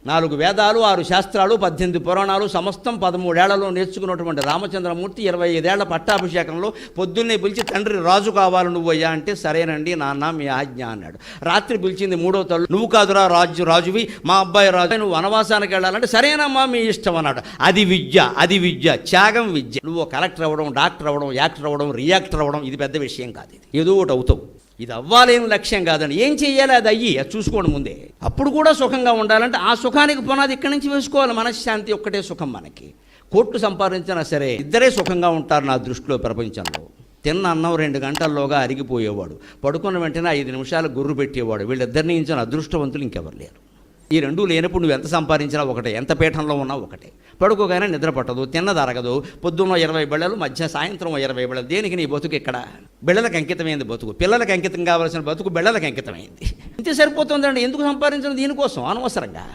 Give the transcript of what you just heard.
4 వేదాలు 6 శాస్త్రాలు 18 పురాణాలు సమస్తం 13 ఏళ్లలో నేర్చుకున్నటువంటి రామచంద్రమూర్తి 25 ఏళ్ల పట్టాభిషేకంలో పొద్దున్నే పిలిచి తండ్రి రాజు కావాలి నువ్వయ్యా అంటే సరేనండి నాన్న మీ ఆజ్ఞ అన్నాడు. రాత్రి పిలిచింది 3వ తల్లు, నువ్వు కాదురా రాజువి, మా అబ్బాయి రాజు, నువ్వు వనవాసానికి వెళ్ళాలంటే సరేనమ్మా మీ ఇష్టం అన్నాడు. అది విద్య, త్యాగం విద్య. నువ్వు కలెక్టర్ అవ్వడం, డాక్టర్ అవ్వడం, యాక్టర్ అవ్వడం, రియాక్టర్ అవ్వడం ఇది పెద్ద విషయం కాదు. ఇది ఏదో ఒకటి అవుతావు. ఇది అవ్వాలేని లక్ష్యం కాదండి. ఏం చెయ్యాలి అది అది చూసుకోండి ముందే. అప్పుడు కూడా సుఖంగా ఉండాలంటే ఆ సుఖానికి పునాది ఇక్కడి నుంచి వేసుకోవాలి. మనశ్శాంతి ఒక్కటే సుఖం మనకి. కోట్లు సంపాదించినా సరే ఇద్దరే సుఖంగా ఉంటారు నా దృష్టిలో ప్రపంచంలో. తిన్న అన్నం 2 గంటల్లోగా అరిగిపోయేవాడు, పడుకున్న వెంటనే 5 నిమిషాలు గుర్రు పెట్టేవాడు. వీళ్ళిద్దరిని ఇచ్చిన అదృష్టవంతులు ఇంకెవరు లేరు. ఈ రెండూ లేనప్పుడు నువ్వు ఎంత సంపాదించినా ఒకటే, ఎంత పీఠంలో ఉన్నా ఒకటే. పడుకోగానే నిద్ర పట్టదు, తిన్నది అరగదు, పొద్దున్న 20 బిళ్ళలు, మధ్య సాయంత్రం 20 బిళ్ళలు. దేనికి నీ బతుకు ఇక్కడ? బిళ్ళలకు అంకితమైంది బతుకు. పిల్లలకు అంకితం కావాల్సిన బతుకు బిళ్ళలకు అంకితమైంది. ఇంతే సరిపోతుందండి. ఎందుకు సంపాదించడం? దీనికోసం అనవసరంగా.